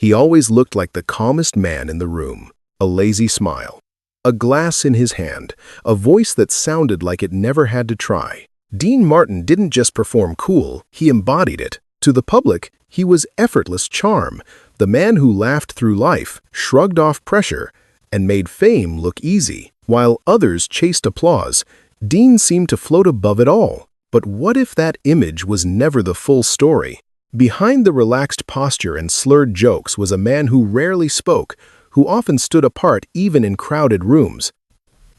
He always looked like the calmest man in the room, a lazy smile, a glass in his hand, a voice that sounded like it never had to try. Dean Martin didn't just perform cool, he embodied it. To the public, he was effortless charm, the man who laughed through life, shrugged off pressure, and made fame look easy. While others chased applause, Dean seemed to float above it all. But what if that image was never the full story? Behind the relaxed posture and slurred jokes was a man who rarely spoke, who often stood apart even in crowded rooms.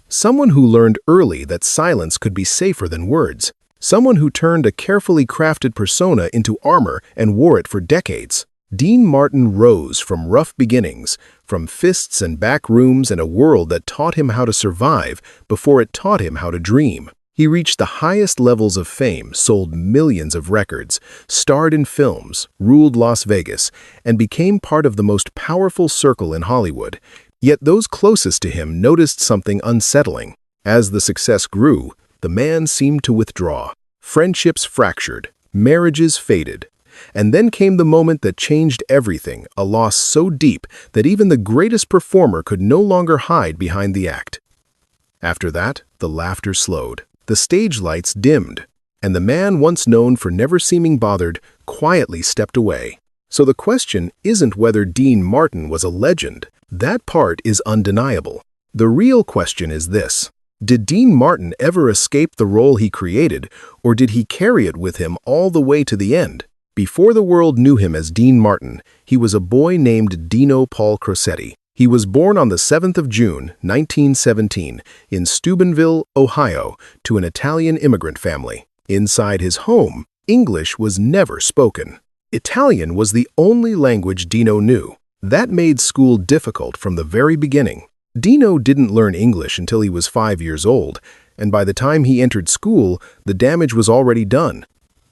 Someone who learned early that silence could be safer than words. Someone who turned a carefully crafted persona into armor and wore it for decades. Dean Martin rose from rough beginnings, from fists and back rooms in a world that taught him how to survive before it taught him how to dream. He reached the highest levels of fame, sold millions of records, starred in films, ruled Las Vegas, and became part of the most powerful circle in Hollywood. Yet those closest to him noticed something unsettling. As the success grew, the man seemed to withdraw. Friendships fractured, marriages faded. And then came the moment that changed everything, a loss so deep that even the greatest performer could no longer hide behind the act. After that, the laughter slowed. The stage lights dimmed, and the man once known for never seeming bothered quietly stepped away. So the question isn't whether Dean Martin was a legend. That part is undeniable. The real question is this: did Dean Martin ever escape the role he created, or did he carry it with him all the way to the end? Before the world knew him as Dean Martin, he was a boy named Dino Paul Crosetti. He was born on the 7th of June, 1917, in Steubenville, Ohio, to an Italian immigrant family. Inside his home, English was never spoken. Italian was the only language Dino knew. That made school difficult from the very beginning. Dino didn't learn English until he was 5 years old, and by the time he entered school, the damage was already done.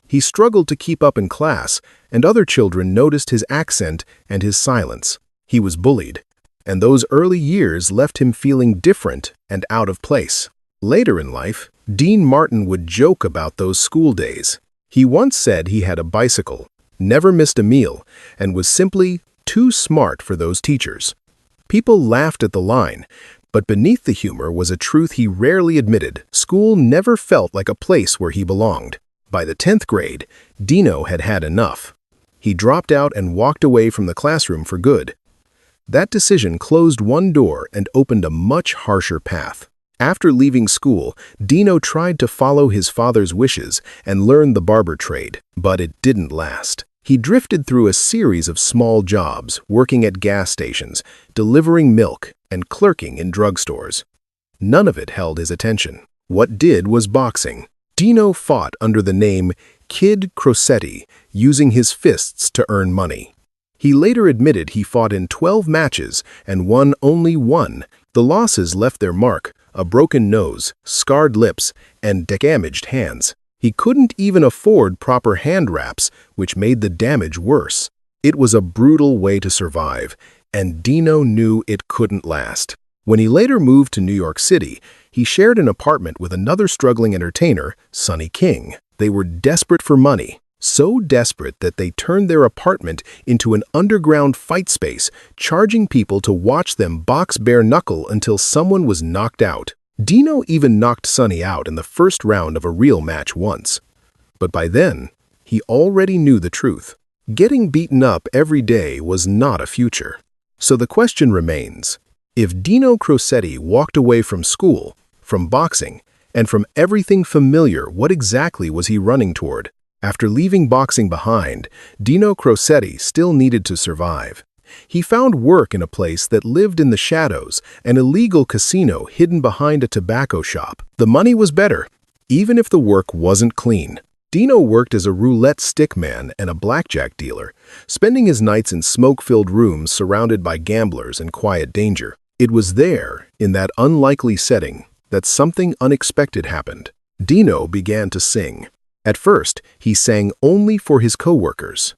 He struggled to keep up in class, and other children noticed his accent and his silence. He was bullied, and those early years left him feeling different and out of place. Later in life, Dean Martin would joke about those school days. He once said he had a bicycle, never missed a meal, and was simply too smart for those teachers. People laughed at the line, but beneath the humor was a truth he rarely admitted. School never felt like a place where he belonged. By the 10th grade, Dino had had enough. He dropped out and walked away from the classroom for good. That decision closed one door and opened a much harsher path. After leaving school, Dino tried to follow his father's wishes and learn the barber trade, but it didn't last. He drifted through a series of small jobs, working at gas stations, delivering milk, and clerking in drugstores. None of it held his attention. What did was boxing. Dino fought under the name Kid Crosetti, using his fists to earn money. He later admitted he fought in 12 matches and won only one. The losses left their mark: a broken nose, scarred lips, and damaged hands. He couldn't even afford proper hand wraps, which made the damage worse. It was a brutal way to survive, and Dino knew it couldn't last. When he later moved to New York City, he shared an apartment with another struggling entertainer, Sonny King. They were desperate for money, so desperate that they turned their apartment into an underground fight space, charging people to watch them box bare knuckle until someone was knocked out. Dino even knocked Sonny out in the first round of a real match once. But by then, he already knew the truth. Getting beaten up every day was not a future. So the question remains: if Dino Crosetti walked away from school, from boxing, and from everything familiar, what exactly was he running toward? After leaving boxing behind, Dino Crosetti still needed to survive. He found work in a place that lived in the shadows, an illegal casino hidden behind a tobacco shop. The money was better, even if the work wasn't clean. Dino worked as a roulette stickman and a blackjack dealer, spending his nights in smoke-filled rooms surrounded by gamblers and quiet danger. It was there, in that unlikely setting, that something unexpected happened. Dino began to sing. At first, he sang only for his coworkers.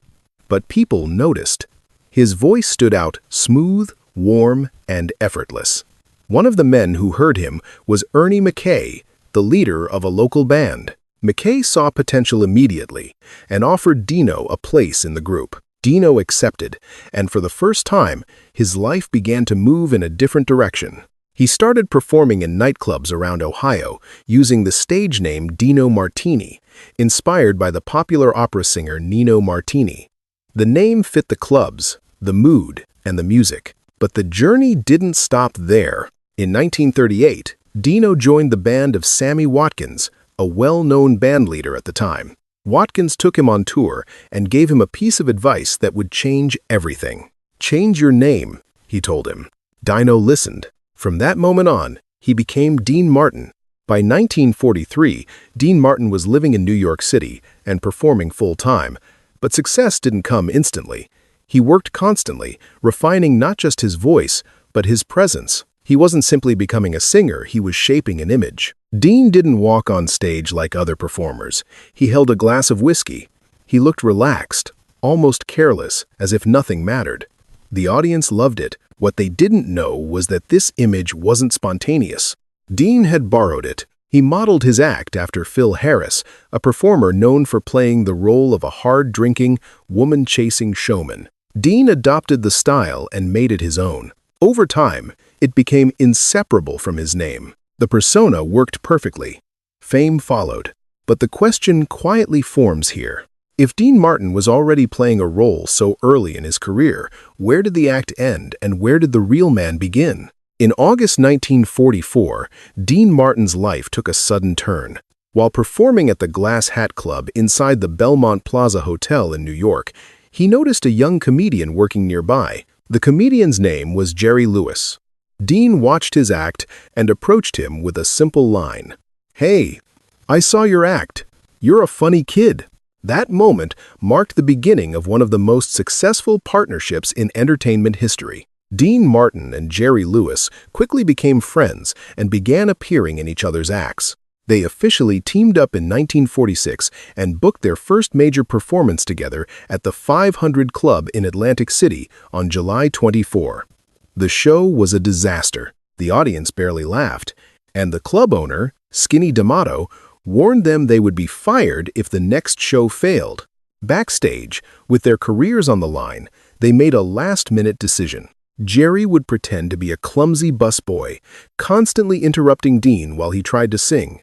But people noticed. His voice stood out smooth, warm, and effortless. One of the men who heard him was Ernie McKay, the leader of a local band. McKay saw potential immediately and offered Dino a place in the group. Dino accepted, and for the first time, his life began to move in a different direction. He started performing in nightclubs around Ohio, using the stage name Dino Martini, inspired by the popular opera singer Nino Martini. The name fit the clubs, the mood, and the music. But the journey didn't stop there. In 1938, Dino joined the band of Sammy Watkins, a well-known bandleader at the time. Watkins took him on tour and gave him a piece of advice that would change everything. "Change your name," he told him. Dino listened. From that moment on, he became Dean Martin. By 1943, Dean Martin was living in New York City and performing full-time, but success didn't come instantly. He worked constantly, refining not just his voice, but his presence. He wasn't simply becoming a singer, he was shaping an image. Dean didn't walk on stage like other performers. He held a glass of whiskey. He looked relaxed, almost careless, as if nothing mattered. The audience loved it. What they didn't know was that this image wasn't spontaneous. Dean had borrowed it. He modeled his act after Phil Harris, a performer known for playing the role of a hard-drinking, woman-chasing showman. Dean adopted the style and made it his own. Over time, it became inseparable from his name. The persona worked perfectly. Fame followed. But the question quietly forms here. If Dean Martin was already playing a role so early in his career, where did the act end and where did the real man begin? In August 1944, Dean Martin's life took a sudden turn. While performing at the Glass Hat Club inside the Belmont Plaza Hotel in New York, he noticed a young comedian working nearby. The comedian's name was Jerry Lewis. Dean watched his act and approached him with a simple line. "Hey, I saw your act. You're a funny kid." That moment marked the beginning of one of the most successful partnerships in entertainment history. Dean Martin and Jerry Lewis quickly became friends and began appearing in each other's acts. They officially teamed up in 1946 and booked their first major performance together at the 500 Club in Atlantic City on July 24. The show was a disaster. The audience barely laughed, and the club owner, Skinny D'Amato, warned them they would be fired if the next show failed. Backstage, with their careers on the line, they made a last-minute decision. Jerry would pretend to be a clumsy busboy, constantly interrupting Dean while he tried to sing.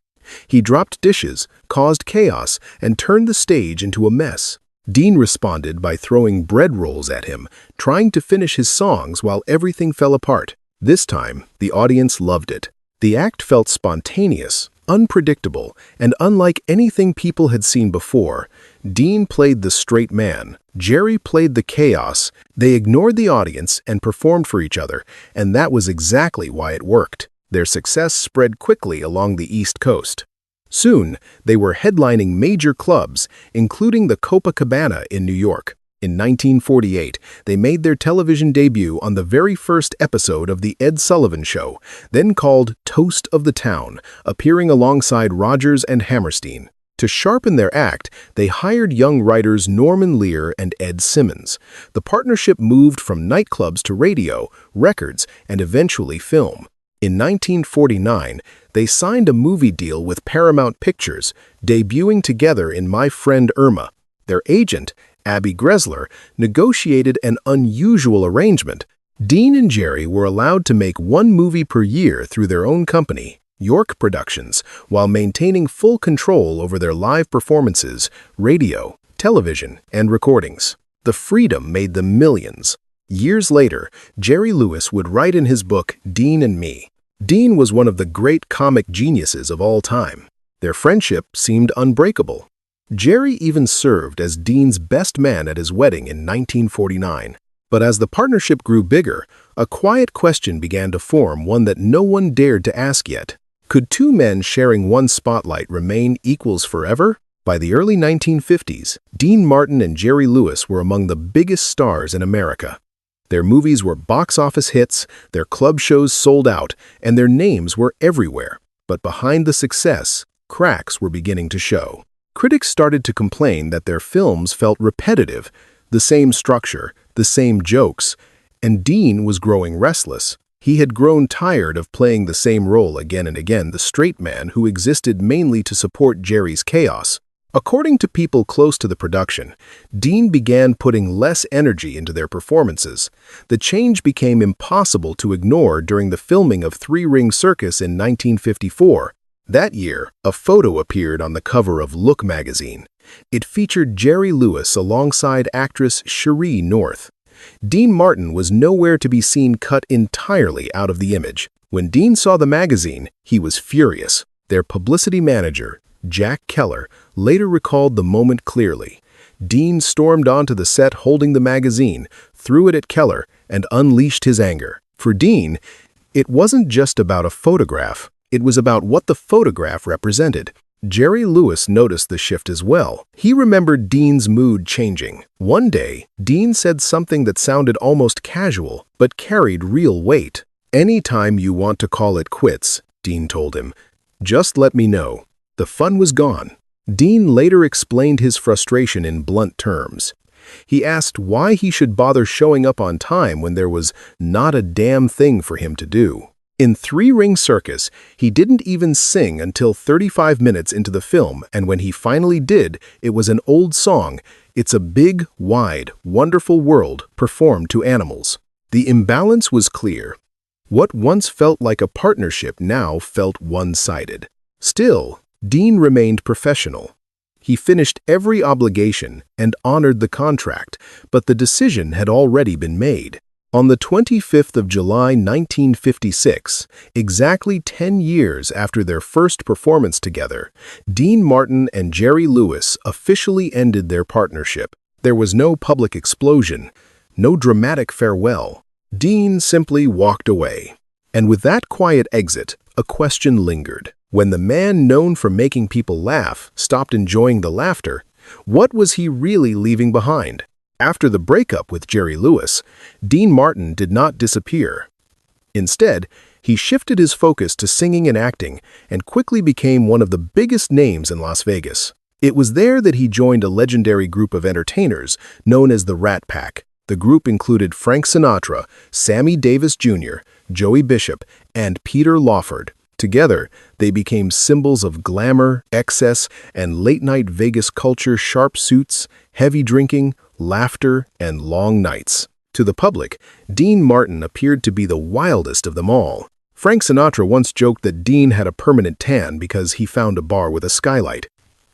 He dropped dishes, caused chaos, and turned the stage into a mess. Dean responded by throwing bread rolls at him, trying to finish his songs while everything fell apart. This time, the audience loved it. The act felt spontaneous, unpredictable, and unlike anything people had seen before. Dean played the straight man. Jerry played the chaos. They ignored the audience and performed for each other, and that was exactly why it worked. Their success spread quickly along the East Coast. Soon, they were headlining major clubs, including the Copacabana in New York. In 1948, they made their television debut on the very first episode of The Ed Sullivan Show, then called Toast of the Town, appearing alongside Rodgers and Hammerstein. To sharpen their act, they hired young writers Norman Lear and Ed Simmons. The partnership moved from nightclubs to radio, records, and eventually film. In 1949, they signed a movie deal with Paramount Pictures, debuting together in My Friend Irma. Their agent, Abby Gressler, negotiated an unusual arrangement. Dean and Jerry were allowed to make one movie per year through their own company, York Productions, while maintaining full control over their live performances, radio, television, and recordings. The freedom made them millions. Years later, Jerry Lewis would write in his book, Dean and Me. Dean was one of the great comic geniuses of all time. Their friendship seemed unbreakable. Jerry even served as Dean's best man at his wedding in 1949. But as the partnership grew bigger, a quiet question began to form, one that no one dared to ask yet. Could two men sharing one spotlight remain equals forever? By the early 1950s, Dean Martin and Jerry Lewis were among the biggest stars in America. Their movies were box office hits, their club shows sold out, and their names were everywhere. But behind the success, cracks were beginning to show. Critics started to complain that their films felt repetitive, the same structure, the same jokes, and Dean was growing restless. He had grown tired of playing the same role again and again, the straight man who existed mainly to support Jerry's chaos. According to people close to the production, Dean began putting less energy into their performances. The change became impossible to ignore during the filming of Three Ring Circus in 1954. That year, a photo appeared on the cover of Look magazine. It featured Jerry Lewis alongside actress Cherie North. Dean Martin was nowhere to be seen, cut entirely out of the image. When Dean saw the magazine, he was furious. Their publicity manager, Jack Keller, later recalled the moment clearly. Dean stormed onto the set holding the magazine, threw it at Keller, and unleashed his anger. For Dean, it wasn't just about a photograph. It was about what the photograph represented. Jerry Lewis noticed the shift as well. He remembered Dean's mood changing. One day, Dean said something that sounded almost casual, but carried real weight. "Anytime you want to call it quits," Dean told him, "just let me know." The fun was gone. Dean later explained his frustration in blunt terms. He asked why he should bother showing up on time when there was not a damn thing for him to do. In Three Ring Circus, he didn't even sing until 35 minutes into the film, and when he finally did, it was an old song, "It's a Big, Wide, Wonderful World," performed to animals. The imbalance was clear. What once felt like a partnership now felt one-sided. Still, Dean remained professional. He finished every obligation and honored the contract, but the decision had already been made. On the 25th of July 1956, exactly 10 years after their first performance together, Dean Martin and Jerry Lewis officially ended their partnership. There was no public explosion, no dramatic farewell. Dean simply walked away. And with that quiet exit, a question lingered. When the man known for making people laugh stopped enjoying the laughter, what was he really leaving behind? After the breakup with Jerry Lewis, Dean Martin did not disappear. Instead, he shifted his focus to singing and acting and quickly became one of the biggest names in Las Vegas. It was there that he joined a legendary group of entertainers known as the Rat Pack. The group included Frank Sinatra, Sammy Davis Jr., Joey Bishop, and Peter Lawford. Together, they became symbols of glamour, excess, and late-night Vegas culture: sharp suits, heavy drinking, laughter, and long nights. To the public, Dean Martin appeared to be the wildest of them all. Frank Sinatra once joked that Dean had a permanent tan because he found a bar with a skylight.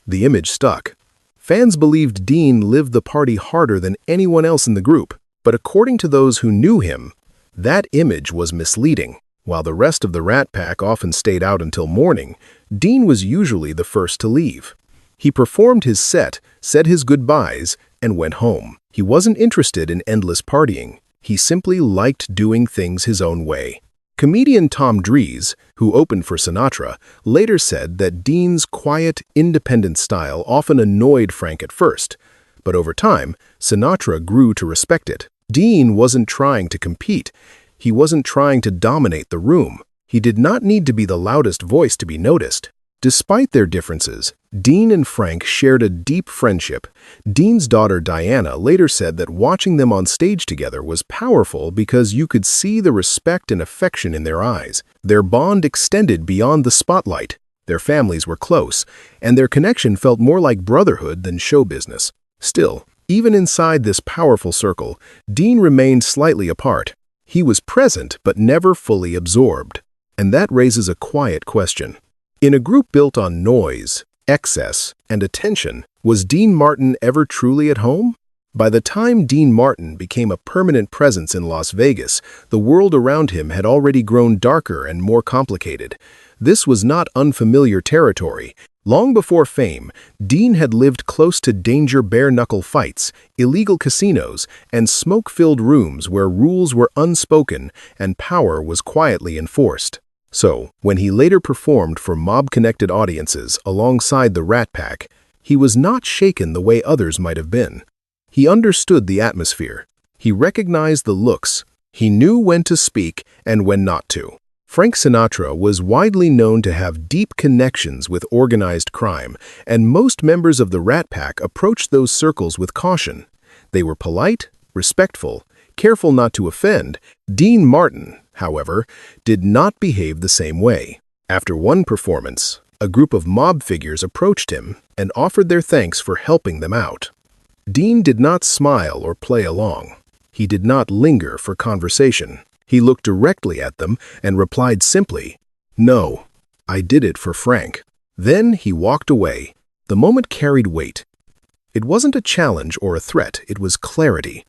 The image stuck. Fans believed Dean lived the party harder than anyone else in the group, but according to those who knew him, that image was misleading. While the rest of the Rat Pack often stayed out until morning, Dean was usually the first to leave. He performed his set, said his goodbyes, and went home. He wasn't interested in endless partying. He simply liked doing things his own way. Comedian Tom Dries, who opened for Sinatra, later said that Dean's quiet, independent style often annoyed Frank at first, but over time, Sinatra grew to respect it. Dean wasn't trying to compete. He wasn't trying to dominate the room. He did not need to be the loudest voice to be noticed. Despite their differences, Dean and Frank shared a deep friendship. Dean's daughter Diana later said that watching them on stage together was powerful because you could see the respect and affection in their eyes. Their bond extended beyond the spotlight. Their families were close, and their connection felt more like brotherhood than show business. Still, even inside this powerful circle, Dean remained slightly apart. He was present but never fully absorbed. And that raises a quiet question. In a group built on noise, excess, and attention, was Dean Martin ever truly at home? By the time Dean Martin became a permanent presence in Las Vegas, the world around him had already grown darker and more complicated. This was not unfamiliar territory. Long before fame, Dean had lived close to danger bare-knuckle fights, illegal casinos, and smoke-filled rooms where rules were unspoken and power was quietly enforced. So, when he later performed for mob-connected audiences alongside the Rat Pack, he was not shaken the way others might have been. He understood the atmosphere. He recognized the looks. He knew when to speak and when not to. Frank Sinatra was widely known to have deep connections with organized crime, and most members of the Rat Pack approached those circles with caution. They were polite, respectful, careful not to offend. Dean Martin, however, did not behave the same way. After one performance, A group of mob figures approached him and offered their thanks for helping them out. Dean did not smile or play along. He did not linger for conversation. He looked directly at them and replied simply, "No, I did it for Frank." Then he walked away. The moment carried weight. It wasn't a challenge or a threat, it was clarity.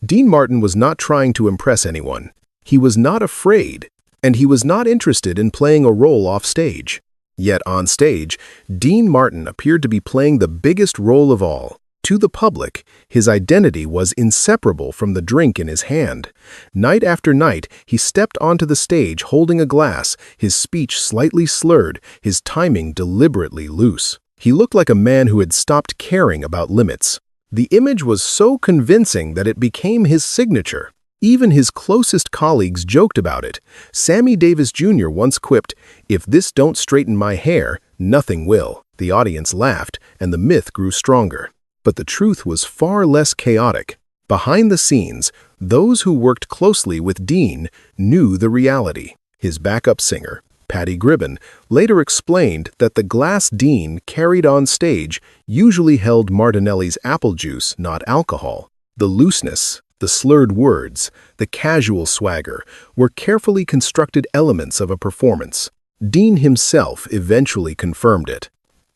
Dean Martin was not trying to impress anyone. He was not afraid, and he was not interested in playing a role off stage. Yet on stage, Dean Martin appeared to be playing the biggest role of all. To the public, his identity was inseparable from the drink in his hand. Night after night, he stepped onto the stage holding a glass, his speech slightly slurred, his timing deliberately loose. He looked like a man who had stopped caring about limits. The image was so convincing that it became his signature. Even his closest colleagues joked about it. Sammy Davis Jr. once quipped, "If this don't straighten my hair, nothing will." The audience laughed, and the myth grew stronger. But the truth was far less chaotic. Behind the scenes, those who worked closely with Dean knew the reality. His backup singer, Patty Gribben, later explained that the glass Dean carried on stage usually held Martinelli's apple juice, not alcohol. The looseness, the slurred words, the casual swagger were carefully constructed elements of a performance. Dean himself eventually confirmed it.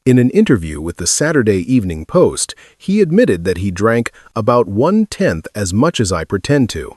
In an interview with the Saturday Evening Post, he admitted that he drank about 1/10 as much as I pretend to.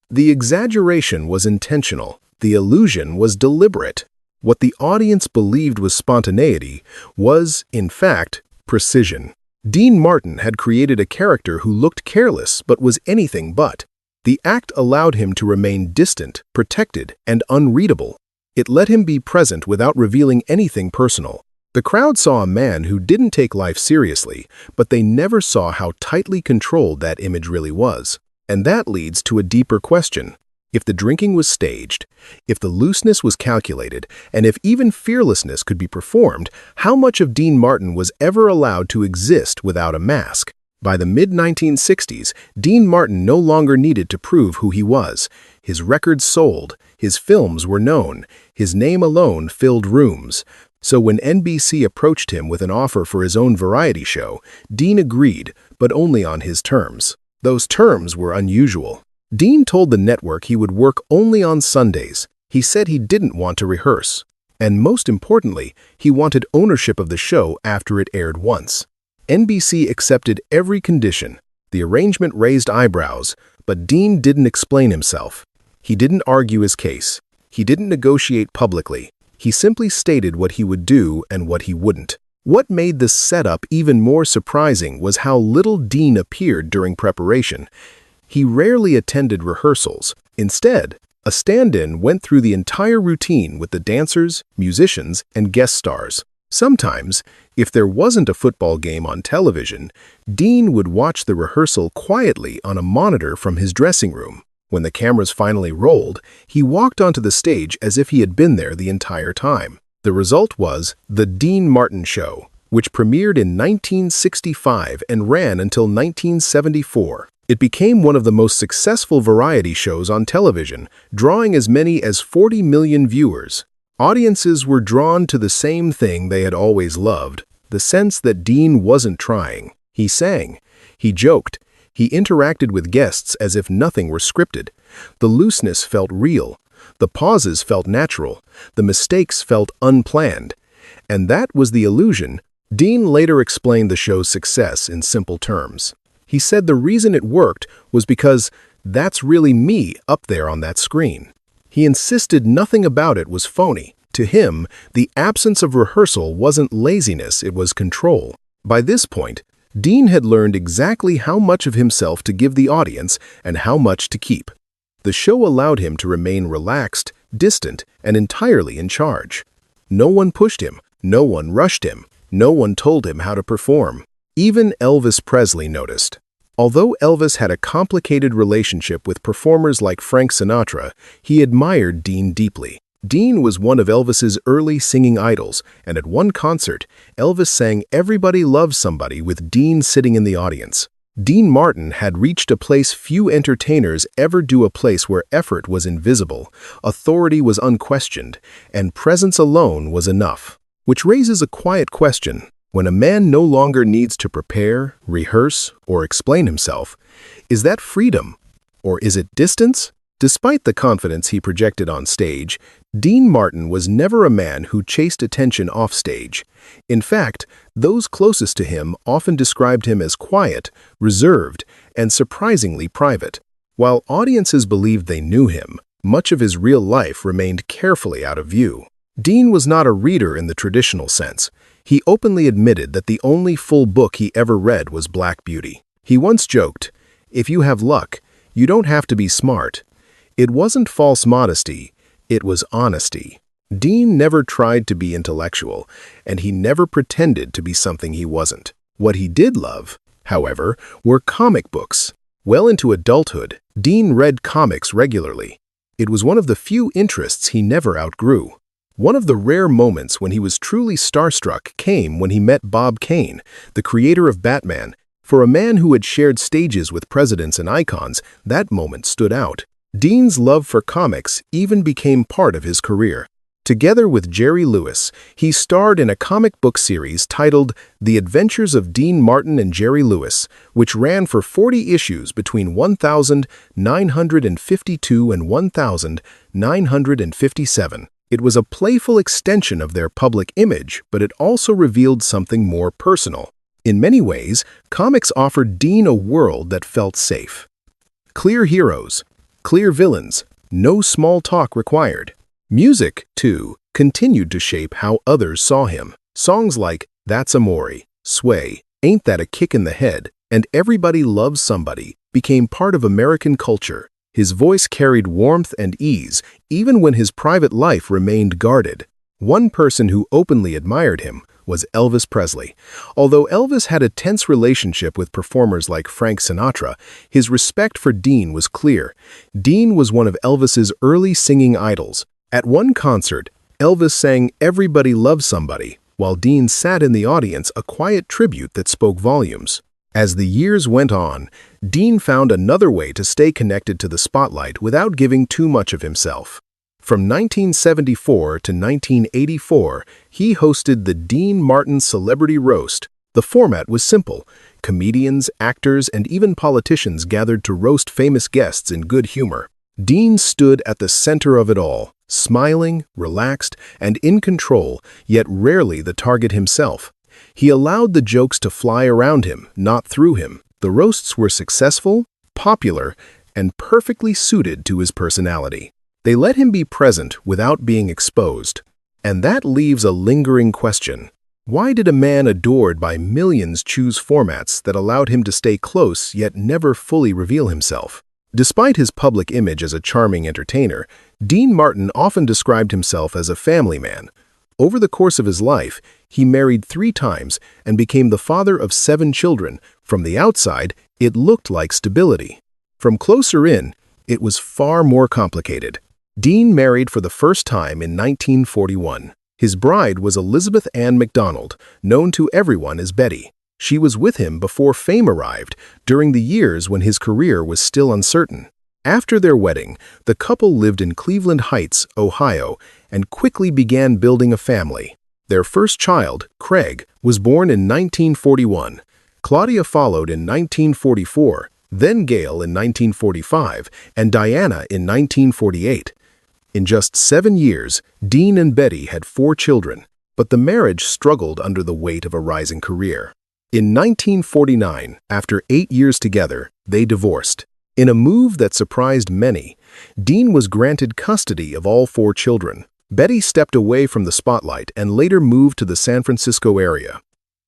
The exaggeration was intentional. The illusion was deliberate. What the audience believed was spontaneity was, in fact, precision. Dean Martin had created a character who looked careless but was anything but. The act allowed him to remain distant, protected, and unreadable. It let him be present without revealing anything personal. The crowd saw a man who didn't take life seriously, but they never saw how tightly controlled that image really was. And that leads to a deeper question. If the drinking was staged, if the looseness was calculated, and if even fearlessness could be performed, how much of Dean Martin was ever allowed to exist without a mask? By the mid-1960s, Dean Martin no longer needed to prove who he was. His records sold, his films were known, his name alone filled rooms. So when NBC approached him with an offer for his own variety show, Dean agreed, but only on his terms. Those terms were unusual. Dean told the network he would work only on Sundays. He said he didn't want to rehearse. And most importantly, he wanted ownership of the show after it aired once. NBC accepted every condition. The arrangement raised eyebrows, but Dean didn't explain himself. He didn't argue his case. He didn't negotiate publicly. He simply stated what he would do and what he wouldn't. What made this setup even more surprising was how little Dean appeared during preparation. He rarely attended rehearsals. Instead, a stand-in went through the entire routine with the dancers, musicians, and guest stars. Sometimes, if there wasn't a football game on television, Dean would watch the rehearsal quietly on a monitor from his dressing room. When the cameras finally rolled, he walked onto the stage as if he had been there the entire time. The result was The Dean Martin Show, which premiered in 1965 and ran until 1974. It became one of the most successful variety shows on television, drawing as many as 40 million viewers. Audiences were drawn to the same thing they had always loved, the sense that Dean wasn't trying. He sang. He joked. He interacted with guests as if nothing were scripted. The looseness felt real. The pauses felt natural. The mistakes felt unplanned. And that was the illusion. Dean later explained the show's success in simple terms. He said the reason it worked was because that's really me up there on that screen. He insisted nothing about it was phony. To him, the absence of rehearsal wasn't laziness, it was control. By this point, Dean had learned exactly how much of himself to give the audience and how much to keep. The show allowed him to remain relaxed, distant, and entirely in charge. No one pushed him, no one rushed him, no one told him how to perform. Even Elvis Presley noticed. Although Elvis had a complicated relationship with performers like Frank Sinatra, he admired Dean deeply. Dean was one of Elvis's early singing idols, and at one concert, Elvis sang "Everybody Loves Somebody" with Dean sitting in the audience. Dean Martin had reached a place few entertainers ever do, a place where effort was invisible, authority was unquestioned, and presence alone was enough. Which raises a quiet question. When a man no longer needs to prepare, rehearse, or explain himself, is that freedom, or is it distance? Despite the confidence he projected on stage, Dean Martin was never a man who chased attention off stage. In fact, those closest to him often described him as quiet, reserved, and surprisingly private. While audiences believed they knew him, much of his real life remained carefully out of view. Dean was not a reader in the traditional sense. He openly admitted that the only full book he ever read was Black Beauty. He once joked, "If you have luck, you don't have to be smart." It wasn't false modesty, it was honesty. Dean never tried to be intellectual, and he never pretended to be something he wasn't. What he did love, however, were comic books. Well into adulthood, Dean read comics regularly. It was one of the few interests he never outgrew. One of the rare moments when he was truly starstruck came when he met Bob Kane, the creator of Batman. For a man who had shared stages with presidents and icons, that moment stood out. Dean's love for comics even became part of his career. Together with Jerry Lewis, he starred in a comic book series titled The Adventures of Dean Martin and Jerry Lewis, which ran for 40 issues between 1952 and 1957. It was a playful extension of their public image, but it also revealed something more personal. In many ways, comics offered Dean a world that felt safe. Clear heroes, clear villains, no small talk required. Music, too, continued to shape how others saw him. Songs like That's Amore, Sway, Ain't That a Kick in the Head, and Everybody Loves Somebody became part of American culture. His voice carried warmth and ease, even when his private life remained guarded. One person who openly admired him was Elvis Presley. Although Elvis had a tense relationship with performers like Frank Sinatra, his respect for Dean was clear. Dean was one of Elvis's early singing idols. At one concert, Elvis sang Everybody Loves Somebody, while Dean sat in the audience, a quiet tribute that spoke volumes. As the years went on, Dean found another way to stay connected to the spotlight without giving too much of himself. From 1974 to 1984, he hosted the Dean Martin Celebrity Roast. The format was simple. Comedians, actors, and even politicians gathered to roast famous guests in good humor. Dean stood at the center of it all, smiling, relaxed, and in control, yet rarely the target himself. He allowed the jokes to fly around him, not through him. The roasts were successful, popular, and perfectly suited to his personality. They let him be present without being exposed. And that leaves a lingering question. Why did a man adored by millions choose formats that allowed him to stay close yet never fully reveal himself? Despite his public image as a charming entertainer, Dean Martin often described himself as a family man. Over the course of his life, he married 3 times and became the father of 7 children. From the outside, it looked like stability. From closer in, it was far more complicated. Dean married for the first time in 1941. His bride was Elizabeth Ann MacDonald, known to everyone as Betty. She was with him before fame arrived, during the years when his career was still uncertain. After their wedding, the couple lived in Cleveland Heights, Ohio, and quickly began building a family. Their first child, Craig, was born in 1941. Claudia followed in 1944, then Gail in 1945, and Diana in 1948. In just 7 years, Dean and Betty had 4 children, but the marriage struggled under the weight of a rising career. In 1949, after 8 years together, they divorced. In a move that surprised many, Dean was granted custody of all 4 children. Betty stepped away from the spotlight and later moved to the San Francisco area.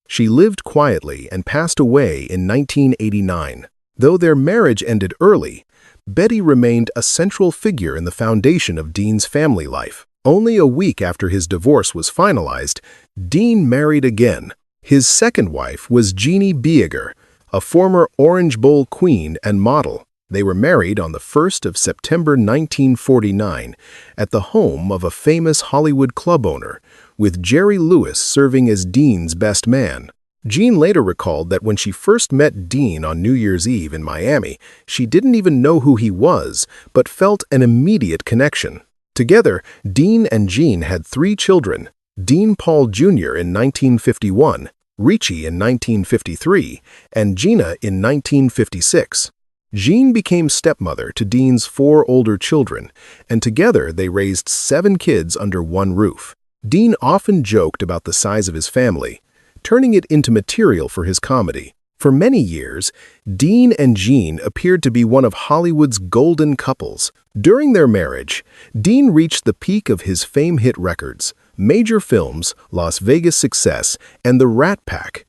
She lived quietly and passed away in 1989. Though their marriage ended early, Betty remained a central figure in the foundation of Dean's family life. Only a week after his divorce was finalized, Dean married again. His second wife was Jeannie Bieger, a former Orange Bowl queen and model. They were married on the 1st of September 1949 at the home of a famous Hollywood club owner, with Jerry Lewis serving as Dean's best man. Jean later recalled that when she first met Dean on New Year's Eve in Miami, she didn't even know who he was, but felt an immediate connection. Together, Dean and Jean had 3 children, Dean Paul Jr. in 1951, Ricci in 1953, and Gina in 1956. Jean became stepmother to Dean's 4 older children, and together they raised 7 kids under one roof. Dean often joked about the size of his family, turning it into material for his comedy. For many years, Dean and Jean appeared to be one of Hollywood's golden couples. During their marriage, Dean reached the peak of his fame hit records, major films, Las Vegas Success, and The Rat Pack.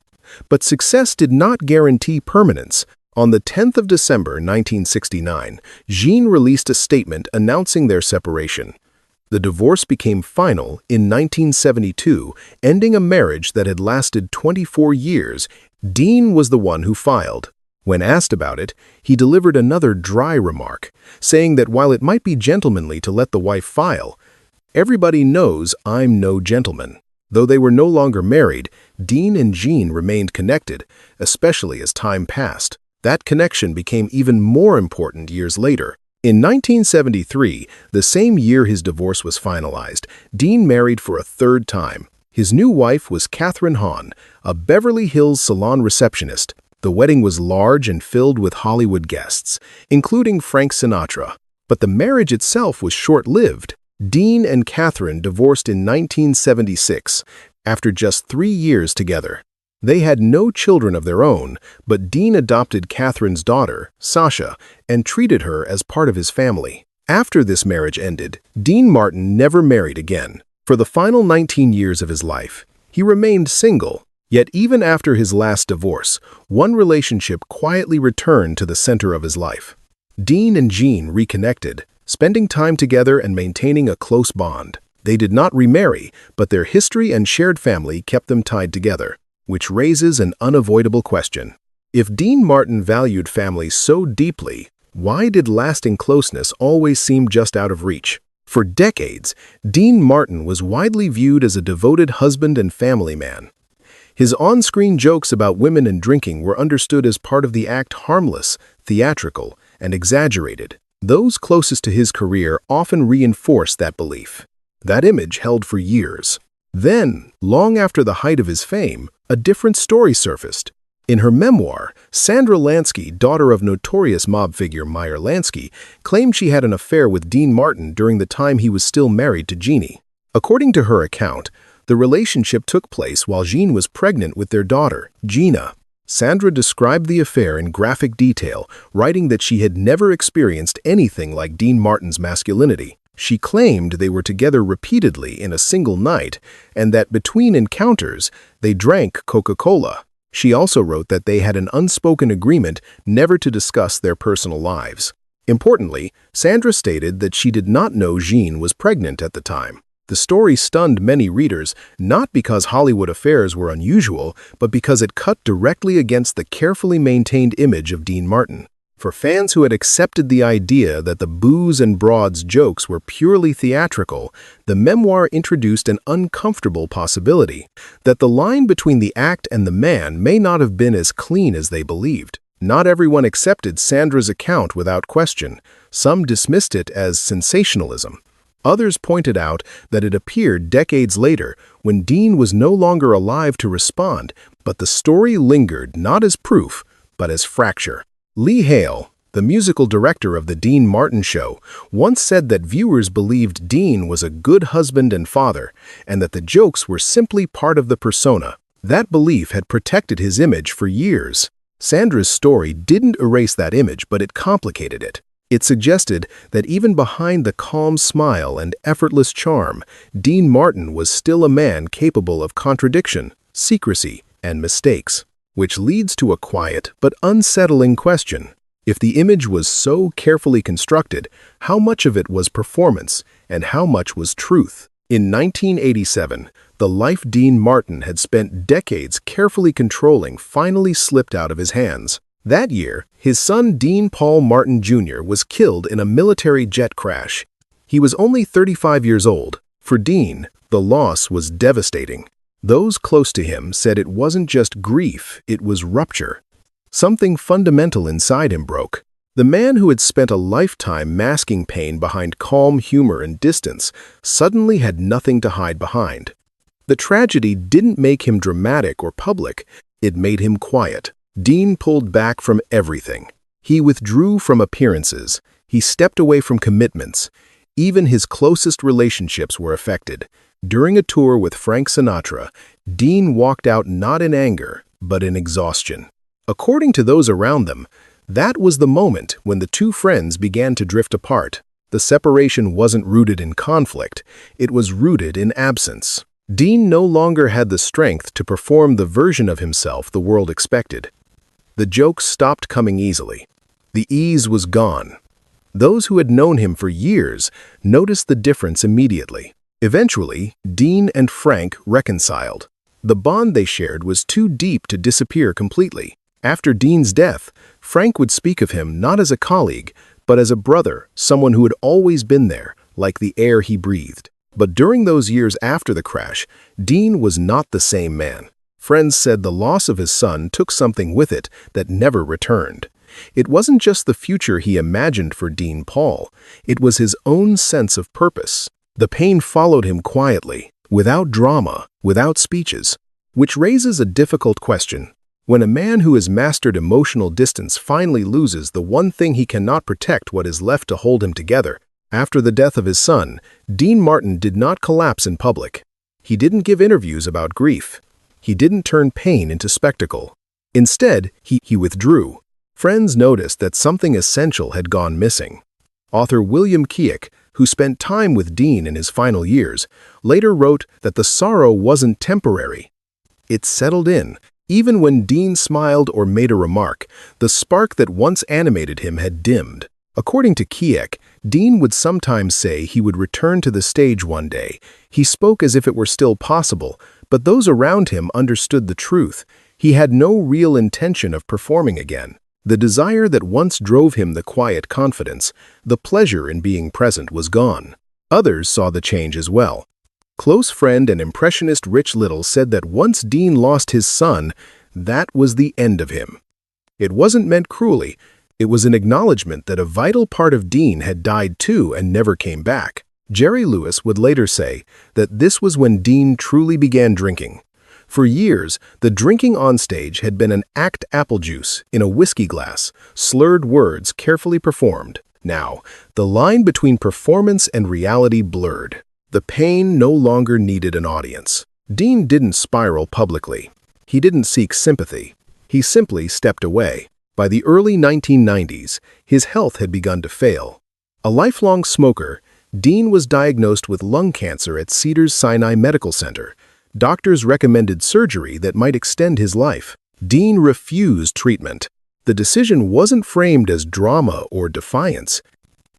But success did not guarantee permanence. On the 10th of December 1969, Jean released a statement announcing their separation. The divorce became final in 1972, ending a marriage that had lasted 24 years. Dean was the one who filed. When asked about it, he delivered another dry remark, saying that while it might be gentlemanly to let the wife file, everybody knows I'm no gentleman. Though they were no longer married, Dean and Jean remained connected, especially as time passed. That connection became even more important years later. In 1973, the same year his divorce was finalized, Dean married for a 3rd time. His new wife was Catherine Hahn, a Beverly Hills salon receptionist. The wedding was large and filled with Hollywood guests, including Frank Sinatra. But the marriage itself was short-lived. Dean and Catherine divorced in 1976, after just 3 years together. They had no children of their own, but Dean adopted Catherine's daughter, Sasha, and treated her as part of his family. After this marriage ended, Dean Martin never married again. For the final 19 years of his life, he remained single. Yet even after his last divorce, one relationship quietly returned to the center of his life. Dean and Jean reconnected, spending time together and maintaining a close bond. They did not remarry, but their history and shared family kept them tied together, which raises an unavoidable question. If Dean Martin valued family so deeply, why did lasting closeness always seem just out of reach? For decades, Dean Martin was widely viewed as a devoted husband and family man. His on-screen jokes about women and drinking were understood as part of the act, harmless, theatrical, and exaggerated. Those closest to his career often reinforced that belief. That image held for years. Then, long after the height of his fame, a different story surfaced. In her memoir, Sandra Lansky, daughter of notorious mob figure Meyer Lansky, claimed she had an affair with Dean Martin during the time he was still married to Jeannie. According to her account, the relationship took place while Jean was pregnant with their daughter, Gina. Sandra described the affair in graphic detail, writing that she had never experienced anything like Dean Martin's masculinity. She claimed they were together repeatedly in a single night, and that between encounters, they drank Coca-Cola. She also wrote that they had an unspoken agreement never to discuss their personal lives. Importantly, Sandra stated that she did not know Jean was pregnant at the time. The story stunned many readers, not because Hollywood affairs were unusual, but because it cut directly against the carefully maintained image of Dean Martin. For fans who had accepted the idea that the booze and broads jokes were purely theatrical, the memoir introduced an uncomfortable possibility, that the line between the act and the man may not have been as clean as they believed. Not everyone accepted Sandra's account without question. Some dismissed it as sensationalism. Others pointed out that it appeared decades later when Dean was no longer alive to respond, but the story lingered not as proof, but as fracture. Lee Hale, the musical director of The Dean Martin Show, once said that viewers believed Dean was a good husband and father, and that the jokes were simply part of the persona. That belief had protected his image for years. Sandra's story didn't erase that image, but it complicated it. It suggested that even behind the calm smile and effortless charm, Dean Martin was still a man capable of contradiction, secrecy, and mistakes. Which leads to a quiet but unsettling question. If the image was so carefully constructed, how much of it was performance and how much was truth? In 1987, the life Dean Martin had spent decades carefully controlling finally slipped out of his hands. That year, his son Dean Paul Martin Jr. was killed in a military jet crash. He was only 35 years old. For Dean, the loss was devastating. Those close to him said it wasn't just grief, it was rupture. Something fundamental inside him broke. The man who had spent a lifetime masking pain behind calm humor and distance suddenly had nothing to hide behind. The tragedy didn't make him dramatic or public, it made him quiet. Dean pulled back from everything. He withdrew from appearances. He stepped away from commitments. Even his closest relationships were affected. During a tour with Frank Sinatra, Dean walked out not in anger, but in exhaustion. According to those around them, that was the moment when the two friends began to drift apart. The separation wasn't rooted in conflict, it was rooted in absence. Dean no longer had the strength to perform the version of himself the world expected. The jokes stopped coming easily. The ease was gone. Those who had known him for years noticed the difference immediately. Eventually, Dean and Frank reconciled. The bond they shared was too deep to disappear completely. After Dean's death, Frank would speak of him not as a colleague, but as a brother, someone who had always been there, like the air he breathed. But during those years after the crash, Dean was not the same man. Friends said the loss of his son took something with it that never returned. It wasn't just the future he imagined for Dean Paul, it was his own sense of purpose. The pain followed him quietly, without drama, without speeches. Which raises a difficult question. When a man who has mastered emotional distance finally loses the one thing he cannot protect, what is left to hold him together? After the death of his son, Dean Martin did not collapse in public. He didn't give interviews about grief. He didn't turn pain into spectacle. Instead, he withdrew. Friends noticed that something essential had gone missing. Author William Keough, who spent time with Dean in his final years, later wrote that the sorrow wasn't temporary. It settled in. Even when Dean smiled or made a remark, the spark that once animated him had dimmed. According to Keough, Dean would sometimes say he would return to the stage one day. He spoke as if it were still possible, but those around him understood the truth. He had no real intention of performing again. The desire that once drove him the quiet confidence, the pleasure in being present was gone. Others saw the change as well. Close friend and impressionist Rich Little said that once Dean lost his son, that was the end of him. It wasn't meant cruelly. It was an acknowledgement that a vital part of Dean had died too and never came back. Jerry Lewis would later say that this was when Dean truly began drinking. For years, the drinking on stage had been an act apple juice in a whiskey glass, slurred words carefully performed. Now, the line between performance and reality blurred. The pain no longer needed an audience. Dean didn't spiral publicly. He didn't seek sympathy. He simply stepped away. By the early 1990s, his health had begun to fail. A lifelong smoker, Dean was diagnosed with lung cancer at Cedars-Sinai Medical Center. Doctors recommended surgery that might extend his life. Dean refused treatment. The decision wasn't framed as drama or defiance.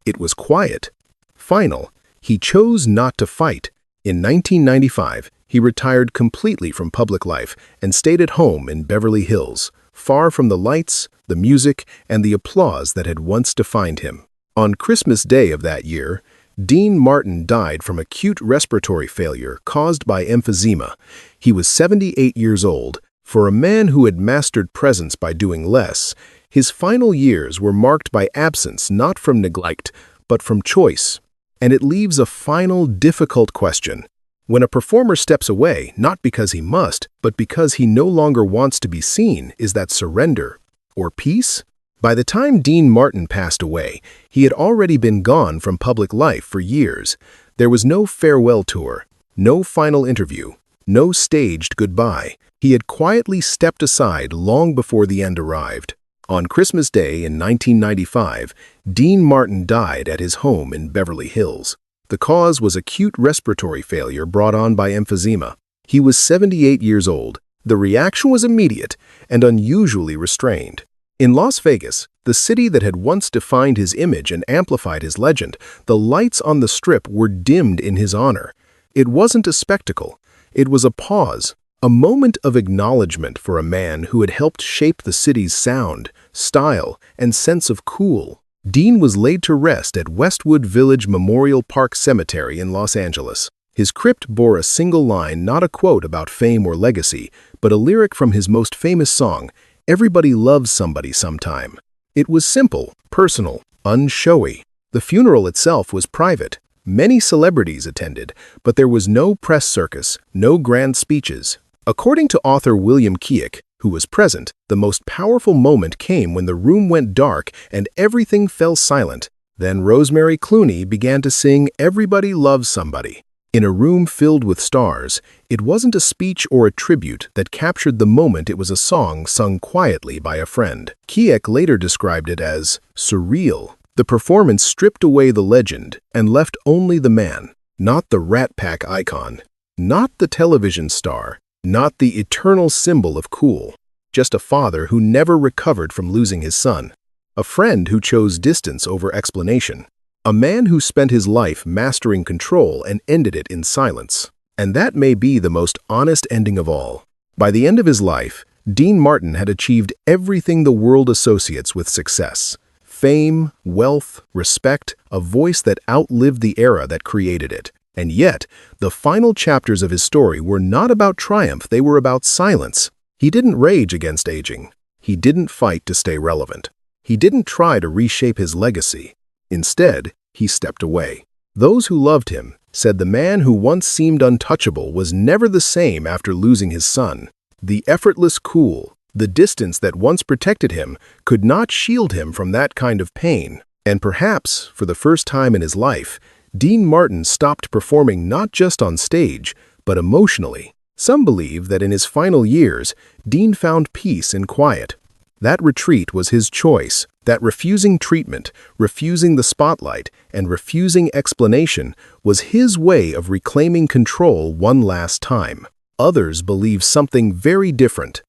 It was quiet, final. He chose not to fight. In 1995, he retired completely from public life and stayed at home in Beverly Hills, far from the lights, the music, and the applause that had once defined him. On Christmas Day of that year, Dean Martin died from acute respiratory failure caused by emphysema. He was 78 years old. For a man who had mastered presence by doing less, his final years were marked by absence not from neglect, but from choice. And it leaves a final, difficult question. When a performer steps away, not because he must, but because he no longer wants to be seen, is that surrender or peace? By the time Dean Martin passed away, he had already been gone from public life for years. There was no farewell tour, no final interview, no staged goodbye. He had quietly stepped aside long before the end arrived. On Christmas Day in 1995, Dean Martin died at his home in Beverly Hills. The cause was acute respiratory failure brought on by emphysema. He was 78 years old. The reaction was immediate and unusually restrained. In Las Vegas, the city that had once defined his image and amplified his legend, the lights on the Strip were dimmed in his honor. It wasn't a spectacle. It was a pause, a moment of acknowledgement for a man who had helped shape the city's sound, style, and sense of cool. Dean was laid to rest at Westwood Village Memorial Park Cemetery in Los Angeles. His crypt bore a single line, not a quote about fame or legacy, but a lyric from his most famous song, "Everybody loves somebody sometime." It was simple, personal, unshowy. The funeral itself was private. Many celebrities attended, but there was no press circus, no grand speeches. According to author William Keouck, who was present, the most powerful moment came when the room went dark and everything fell silent. Then Rosemary Clooney began to sing "Everybody Loves Somebody." In a room filled with stars, it wasn't a speech or a tribute that captured the moment, it was a song sung quietly by a friend. Keouck later described it as surreal. The performance stripped away the legend and left only the man, not the Rat Pack icon, not the television star, not the eternal symbol of cool, just a father who never recovered from losing his son, a friend who chose distance over explanation, a man who spent his life mastering control and ended it in silence. And that may be the most honest ending of all. By the end of his life, Dean Martin had achieved everything the world associates with success: fame, wealth, respect, a voice that outlived the era that created it. And yet, the final chapters of his story were not about triumph, they were about silence. He didn't rage against aging. He didn't fight to stay relevant. He didn't try to reshape his legacy. Instead, he stepped away. Those who loved him said the man who once seemed untouchable was never the same after losing his son. The effortless cool, the distance that once protected him, could not shield him from that kind of pain. And perhaps, for the first time in his life, Dean Martin stopped performing not just on stage, but emotionally. Some believe that in his final years, Dean found peace in quiet. That retreat was his choice, that refusing treatment, refusing the spotlight, and refusing explanation was his way of reclaiming control one last time. Others believe something very different,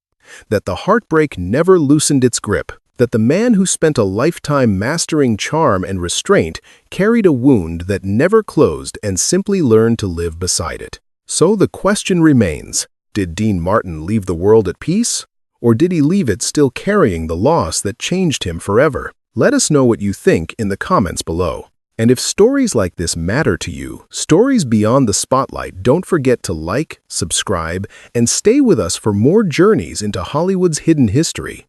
that the heartbreak never loosened its grip, that the man who spent a lifetime mastering charm and restraint carried a wound that never closed and simply learned to live beside it. So the question remains, did Dean Martin leave the world at peace? Or did he leave it still carrying the loss that changed him forever? Let us know what you think in the comments below. And if stories like this matter to you, stories beyond the spotlight, don't forget to like, subscribe, and stay with us for more journeys into Hollywood's hidden history.